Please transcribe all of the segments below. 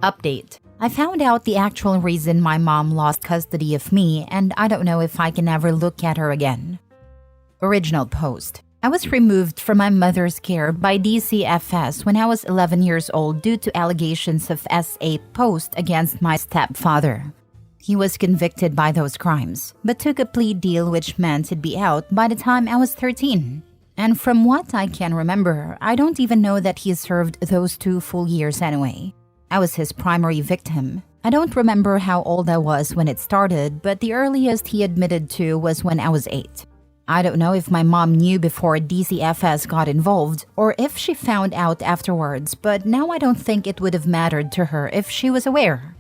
Update. I found out the actual reason my mom lost custody of me, and I don't know if I can ever look at her again. Original post. I was removed from my mother's care by DCFS when I was 11 years old due to allegations of SA post against my stepfather. He was convicted by those crimes, but took a plea deal which meant he'd be out by the time I was 13. And from what I can remember, I don't even know that he served those 2 full years anyway. I was his primary victim. I don't remember how old I was when it started, but the earliest he admitted to was when I was 8. I don't know if my mom knew before DCFS got involved or if she found out afterwards, but now I don't think it would have mattered to her if she was aware.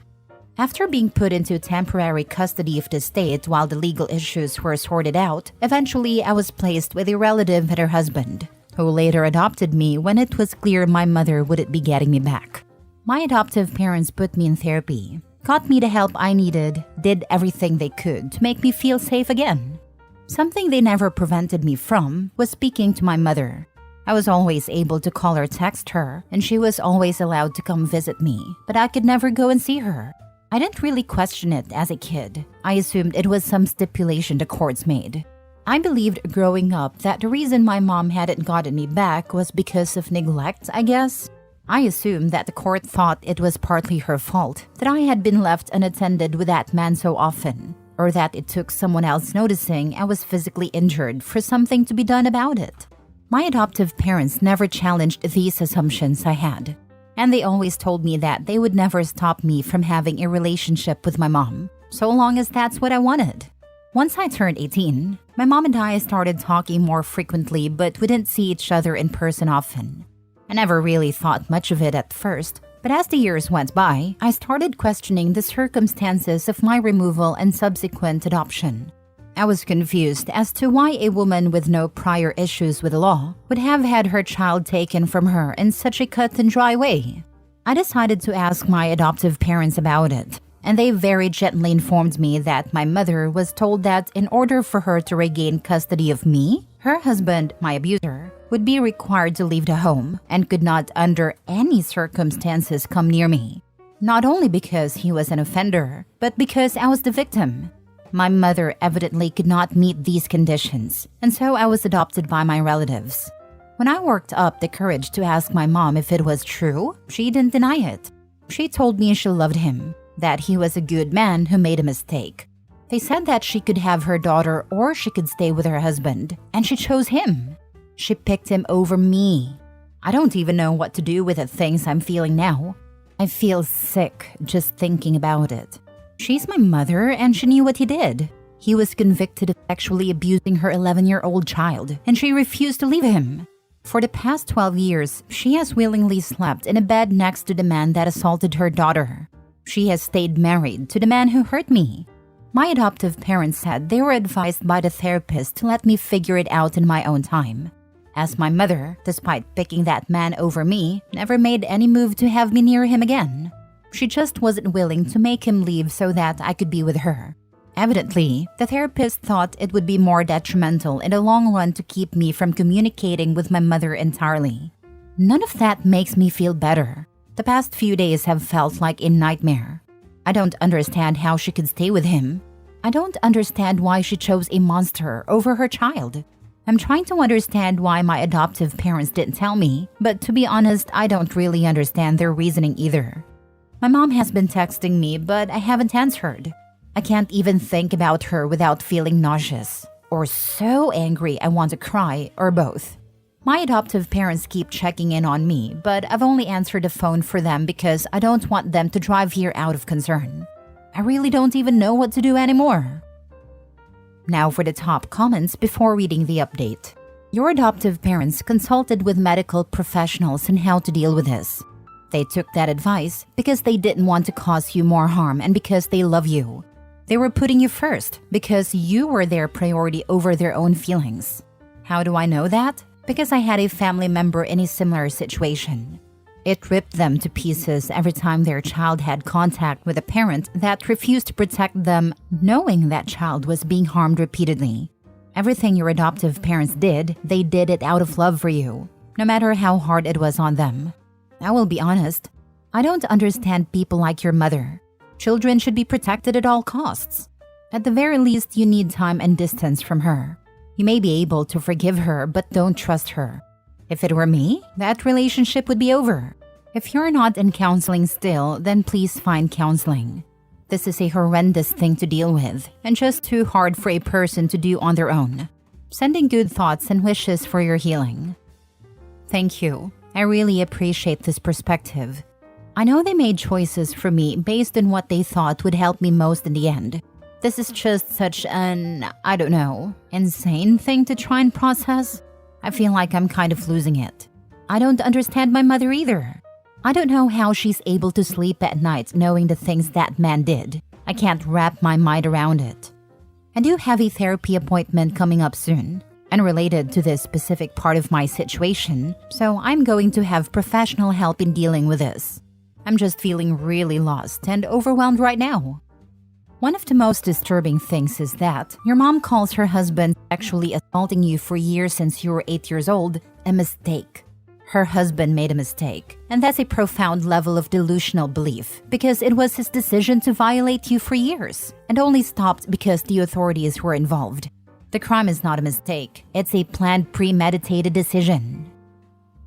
After being put into temporary custody of the state while the legal issues were sorted out, eventually I was placed with a relative and her husband, who later adopted me when it was clear my mother wouldn't be getting me back. My adoptive parents put me in therapy, got me the help I needed, did everything they could to make me feel safe again. Something they never prevented me from was speaking to my mother. I was always able to call or text her, and she was always allowed to come visit me, but I could never go and see her. I didn't really question it as a kid. I assumed it was some stipulation the courts made. I believed growing up that the reason my mom hadn't gotten me back was because of neglect, I guess. I assumed that the court thought it was partly her fault, that I had been left unattended with that man so often, or that it took someone else noticing I was physically injured for something to be done about it. My adoptive parents never challenged these assumptions I had, and they always told me that they would never stop me from having a relationship with my mom, so long as that's what I wanted. Once I turned 18, my mom and I started talking more frequently, but we didn't see each other in person often. I never really thought much of it at first, but as the years went by, I started questioning the circumstances of my removal and subsequent adoption. I was confused as to why a woman with no prior issues with the law would have had her child taken from her in such a cut and dry way. I decided to ask my adoptive parents about it, and they very gently informed me that my mother was told that in order for her to regain custody of me, her husband, my abuser, would be required to leave the home and could not under any circumstances come near me. Not only because he was an offender, but because I was the victim. My mother evidently could not meet these conditions, and so I was adopted by my relatives. When I worked up the courage to ask my mom if it was true, she didn't deny it. She told me she loved him, that he was a good man who made a mistake. They said that she could have her daughter or she could stay with her husband, and she chose him. She picked him over me. I don't even know what to do with the things I'm feeling now. I feel sick just thinking about it. She's my mother and she knew what he did. He was convicted of sexually abusing her 11-year-old child, and she refused to leave him. For the past 12 years, she has willingly slept in a bed next to the man that assaulted her daughter. She has stayed married to the man who hurt me. My adoptive parents said they were advised by the therapist to let me figure it out in my own time, as my mother, despite picking that man over me, never made any move to have me near him again. She just wasn't willing to make him leave so that I could be with her. Evidently, the therapist thought it would be more detrimental in the long run to keep me from communicating with my mother entirely. None of that makes me feel better. The past few days have felt like a nightmare. I don't understand how she could stay with him. I don't understand why she chose a monster over her child. I'm trying to understand why my adoptive parents didn't tell me, but to be honest, I don't really understand their reasoning either. My mom has been texting me, but I haven't answered. I can't even think about her without feeling nauseous, or so angry I want to cry, or both. My adoptive parents keep checking in on me, but I've only answered the phone for them because I don't want them to drive here out of concern. I really don't even know what to do anymore. Now for the top comments before reading the update. Your adoptive parents consulted with medical professionals on how to deal with this. They took that advice because they didn't want to cause you more harm and because they love you. They were putting you first because you were their priority over their own feelings. How do I know that? Because I had a family member in a similar situation. It ripped them to pieces every time their child had contact with a parent that refused to protect them, knowing that child was being harmed repeatedly. Everything your adoptive parents did, they did it out of love for you, no matter how hard it was on them. I will be honest, I don't understand people like your mother. Children should be protected at all costs. At the very least, you need time and distance from her. You may be able to forgive her, but don't trust her. If it were me, that relationship would be over. If you're not in counseling still, then please find counseling. This is a horrendous thing to deal with, and just too hard for a person to do on their own. Sending good thoughts and wishes for your healing. Thank you. I really appreciate this perspective. I know they made choices for me based on what they thought would help me most in the end. This is just such an, I don't know, insane thing to try and process. I feel like I'm kind of losing it. I don't understand my mother either. I don't know how she's able to sleep at night knowing the things that man did. I can't wrap my mind around it. I do have a therapy appointment coming up soon, unrelated to this specific part of my situation, so I'm going to have professional help in dealing with this. I'm just feeling really lost and overwhelmed right now. One of the most disturbing things is that your mom calls her husband sexually assaulting you for years since you were 8 years old a mistake. Her husband made a mistake, and that's a profound level of delusional belief because it was his decision to violate you for years and only stopped because the authorities were involved. The crime is not a mistake, it's a planned, premeditated decision.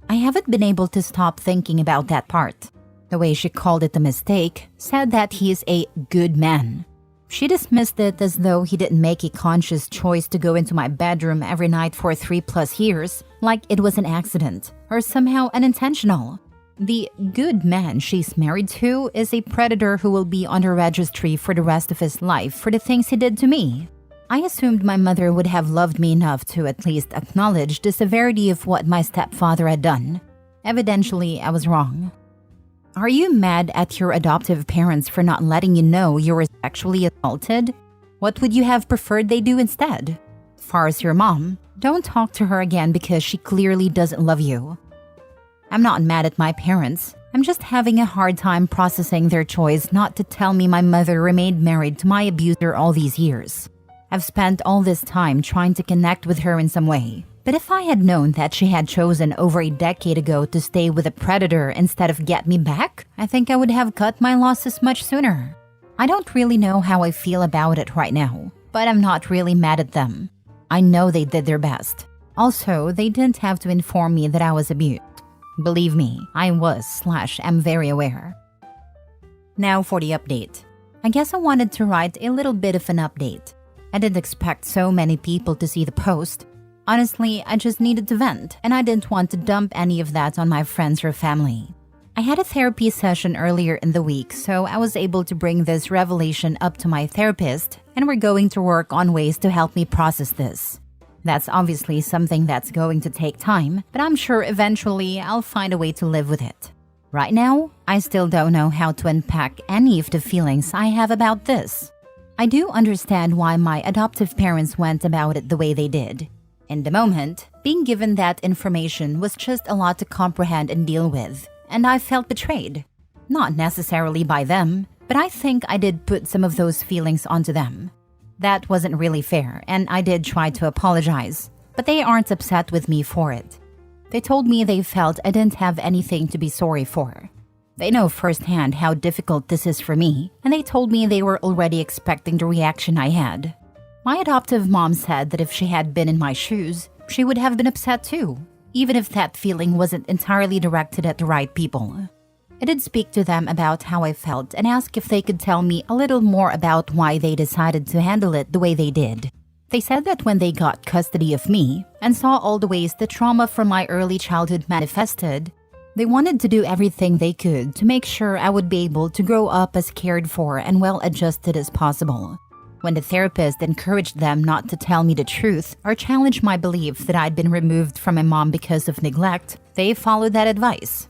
I haven't been able to stop thinking about that part. The way she called it a mistake said that he is a good man. She dismissed it as though he didn't make a conscious choice to go into my bedroom every night for 3+ years, like it was an accident or somehow unintentional. The good man she's married to is a predator who will be on the registry for the rest of his life for the things he did to me. I assumed my mother would have loved me enough to at least acknowledge the severity of what my stepfather had done. Evidently, I was wrong. Are you mad at your adoptive parents for not letting you know you were sexually assaulted? What would you have preferred they do instead? As far as your mom, don't talk to her again because she clearly doesn't love you. I'm not mad at my parents. I'm just having a hard time processing their choice not to tell me my mother remained married to my abuser all these years. I've spent all this time trying to connect with her in some way. But if I had known that she had chosen over a decade ago to stay with a predator instead of get me back, I think I would have cut my losses much sooner. I don't really know how I feel about it right now, but I'm not really mad at them. I know they did their best. Also, they didn't have to inform me that I was abused. Believe me, I was/am very aware. Now for the update. I guess I wanted to write a little bit of an update. I didn't expect so many people to see the post. Honestly, I just needed to vent, and I didn't want to dump any of that on my friends or family. I had a therapy session earlier in the week, so I was able to bring this revelation up to my therapist, and we're going to work on ways to help me process this. That's obviously something that's going to take time, but I'm sure eventually I'll find a way to live with it. Right now, I still don't know how to unpack any of the feelings I have about this. I do understand why my adoptive parents went about it the way they did. In the moment, being given that information was just a lot to comprehend and deal with, and I felt betrayed. Not necessarily by them, but I think I did put some of those feelings onto them. That wasn't really fair, and I did try to apologize, but they aren't upset with me for it. They told me they felt I didn't have anything to be sorry for. They know firsthand how difficult this is for me, and they told me they were already expecting the reaction I had. My adoptive mom said that if she had been in my shoes, she would have been upset too, even if that feeling wasn't entirely directed at the right people. I did speak to them about how I felt and ask if they could tell me a little more about why they decided to handle it the way they did. They said that when they got custody of me and saw all the ways the trauma from my early childhood manifested, they wanted to do everything they could to make sure I would be able to grow up as cared for and well-adjusted as possible. When the therapist encouraged them not to tell me the truth or challenge my belief that I'd been removed from my mom because of neglect, they followed that advice.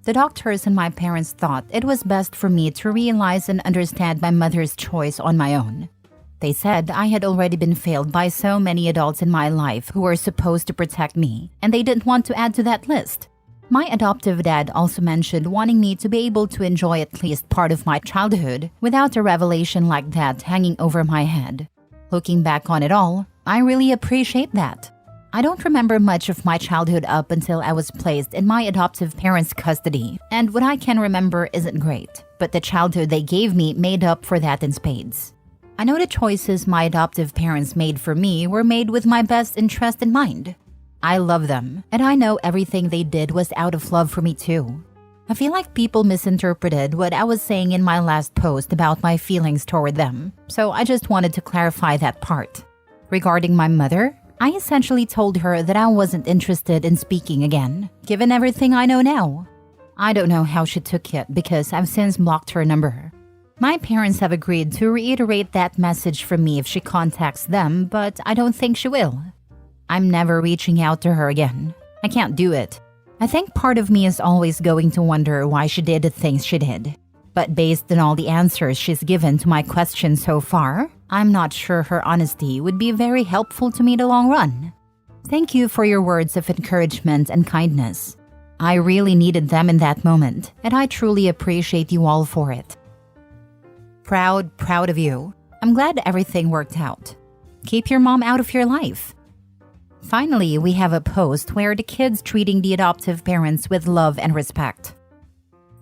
The doctors and my parents thought it was best for me to realize and understand my mother's choice on my own. They said I had already been failed by so many adults in my life who were supposed to protect me, and they didn't want to add to that list. My adoptive dad also mentioned wanting me to be able to enjoy at least part of my childhood without a revelation like that hanging over my head. Looking back on it all, I really appreciate that. I don't remember much of my childhood up until I was placed in my adoptive parents' custody, and what I can remember isn't great, but the childhood they gave me made up for that in spades. I know the choices my adoptive parents made for me were made with my best interest in mind. I love them, and I know everything they did was out of love for me too. I feel like people misinterpreted what I was saying in my last post about my feelings toward them, so I just wanted to clarify that part. Regarding my mother, I essentially told her that I wasn't interested in speaking again, given everything I know now. I don't know how she took it because I've since blocked her number. My parents have agreed to reiterate that message from me if she contacts them, but I don't think she will. I'm never reaching out to her again. I can't do it. I think part of me is always going to wonder why she did the things she did. But based on all the answers she's given to my questions so far, I'm not sure her honesty would be very helpful to me in the long run. Thank you for your words of encouragement and kindness. I really needed them in that moment, and I truly appreciate you all for it. Proud of you. I'm glad everything worked out. Keep your mom out of your life. Finally, we have a post where the kid's treating the adoptive parents with love and respect.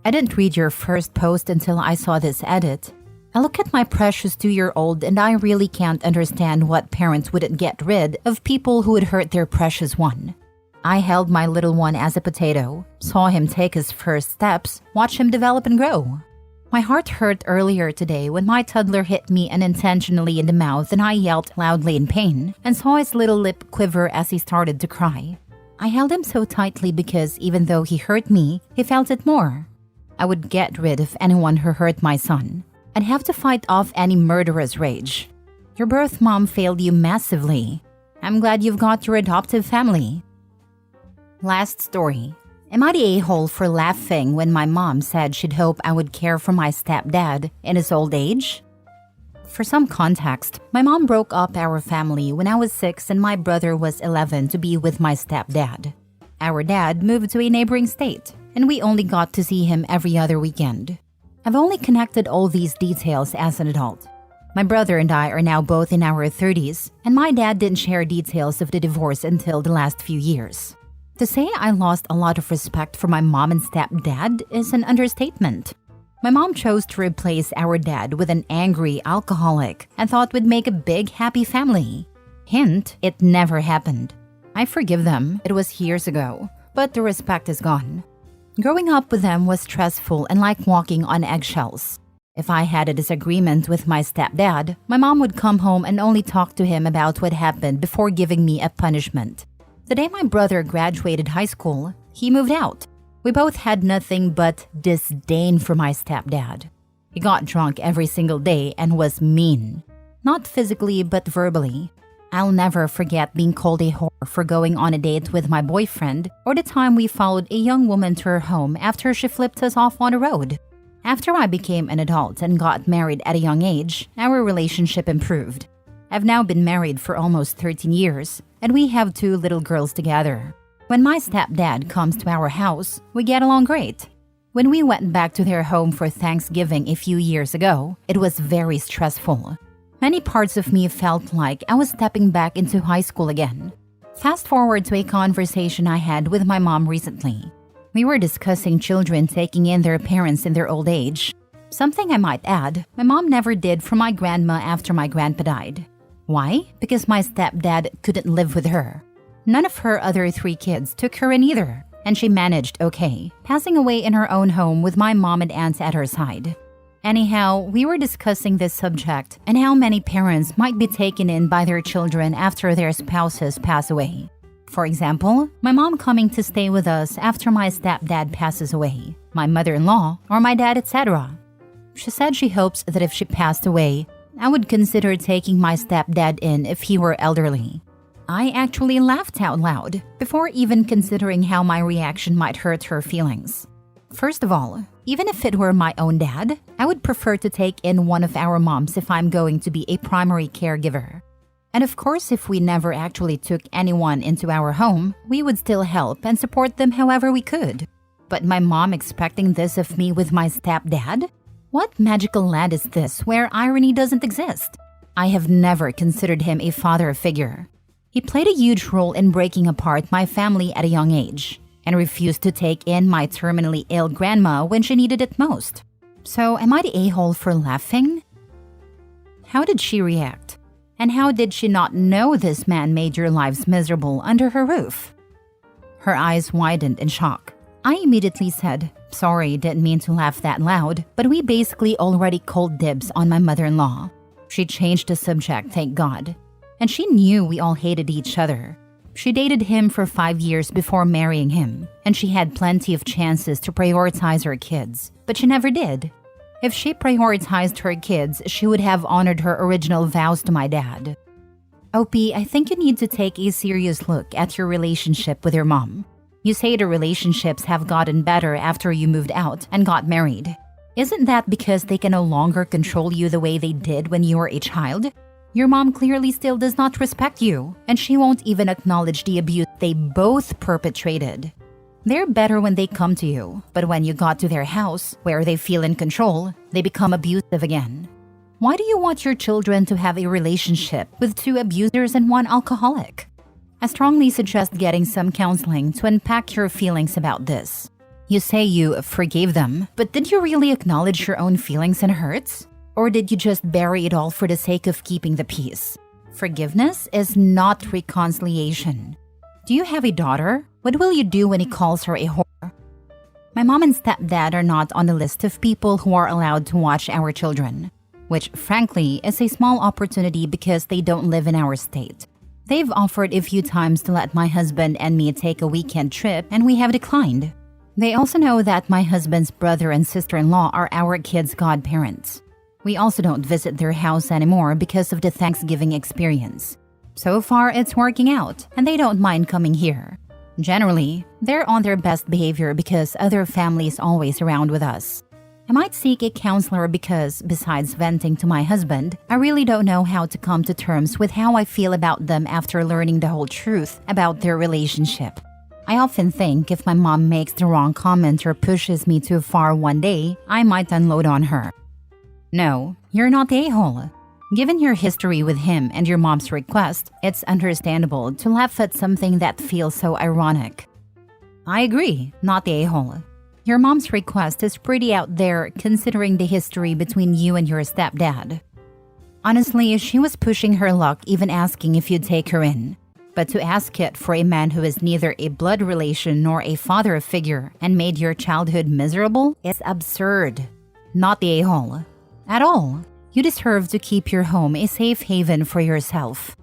I didn't read your first post until I saw this edit. I look at my precious 2-year-old and I really can't understand what parents wouldn't get rid of people who would hurt their precious one. I held my little one as a potato, saw him take his first steps, watch him develop and grow. My heart hurt earlier today when my toddler hit me unintentionally in the mouth and I yelped loudly in pain and saw his little lip quiver as he started to cry. I held him so tightly because even though he hurt me, he felt it more. I would get rid of anyone who hurt my son. I'd have to fight off any murderous rage. Your birth mom failed you massively. I'm glad you've got your adoptive family. Last story. Am I the a-hole for laughing when my mom said she'd hope I would care for my stepdad in his old age? For some context, my mom broke up our family when I was 6 and my brother was 11 to be with my stepdad. Our dad moved to a neighboring state, and we only got to see him every other weekend. I've only connected all these details as an adult. My brother and I are now both in our 30s, and my dad didn't share details of the divorce until the last few years. To say I lost a lot of respect for my mom and stepdad is an understatement. My mom chose to replace our dad with an angry alcoholic and thought we'd make a big, happy family. Hint, it never happened. I forgive them, it was years ago, but the respect is gone. Growing up with them was stressful and like walking on eggshells. If I had a disagreement with my stepdad, my mom would come home and only talk to him about what happened before giving me a punishment. The day my brother graduated high school, he moved out. We both had nothing but disdain for my stepdad. He got drunk every single day and was mean. Not physically, but verbally. I'll never forget being called a whore for going on a date with my boyfriend or the time we followed a young woman to her home after she flipped us off on the road. After I became an adult and got married at a young age, our relationship improved. I've now been married for almost 13 years, and we have 2 little girls together. When my stepdad comes to our house, we get along great. When we went back to their home for Thanksgiving a few years ago, it was very stressful. Many parts of me felt like I was stepping back into high school again. Fast forward to a conversation I had with my mom recently. We were discussing children taking in their parents in their old age. Something I might add, my mom never did for my grandma after my grandpa died. Why? Because my stepdad couldn't live with her. None of her other 3 kids took her in either, and she managed okay, passing away in her own home with my mom and aunt at her side. Anyhow, we were discussing this subject and how many parents might be taken in by their children after their spouses pass away. For example, my mom coming to stay with us after my stepdad passes away, my mother-in-law, or my dad, etc. She said she hopes that if she passed away, I would consider taking my stepdad in if he were elderly. I actually laughed out loud before even considering how my reaction might hurt her feelings. First of all, even if it were my own dad, I would prefer to take in one of our moms if I'm going to be a primary caregiver. And of course, if we never actually took anyone into our home, we would still help and support them however we could. But my mom expecting this of me with my stepdad? What magical land is this where irony doesn't exist? I have never considered him a father figure. He played a huge role in breaking apart my family at a young age and refused to take in my terminally ill grandma when she needed it most. So am I the a-hole for laughing? How did she react? And how did she not know this man made your lives miserable under her roof? Her eyes widened in shock. I immediately said, "Sorry, didn't mean to laugh that loud, but we basically already called dibs on my mother-in-law." She changed the subject, thank God. And she knew we all hated each other. She dated him for 5 years before marrying him, and she had plenty of chances to prioritize her kids, but she never did. If she prioritized her kids, she would have honored her original vows to my dad. OP, I think you need to take a serious look at your relationship with your mom. You say the relationships have gotten better after you moved out and got married. Isn't that because they can no longer control you the way they did when you were a child? Your mom clearly still does not respect you, and she won't even acknowledge the abuse they both perpetrated. They're better when they come to you, but when you got to their house, where they feel in control, they become abusive again. Why do you want your children to have a relationship with 2 abusers and 1 alcoholic? I strongly suggest getting some counseling to unpack your feelings about this. You say you forgave them, but did you really acknowledge your own feelings and hurts? Or did you just bury it all for the sake of keeping the peace? Forgiveness is not reconciliation. Do you have a daughter? What will you do when he calls her a whore? My mom and stepdad are not on the list of people who are allowed to watch our children, which frankly is a small opportunity because they don't live in our state. They've offered a few times to let my husband and me take a weekend trip, and we have declined. They also know that my husband's brother and sister-in-law are our kids' godparents. We also don't visit their house anymore because of the Thanksgiving experience. So far, it's working out, and they don't mind coming here. Generally, they're on their best behavior because other family is always around with us. I might seek a counselor because, besides venting to my husband, I really don't know how to come to terms with how I feel about them after learning the whole truth about their relationship. I often think if my mom makes the wrong comment or pushes me too far one day, I might unload on her. No, you're not the a-hole. Given your history with him and your mom's request, it's understandable to laugh at something that feels so ironic. I agree, not the a-hole. Your mom's request is pretty out there considering the history between you and your stepdad. Honestly, she was pushing her luck even asking if you'd take her in. But to ask it for a man who is neither a blood relation nor a father figure and made your childhood miserable is absurd. Not the a-hole. At all. You deserve to keep your home a safe haven for yourself.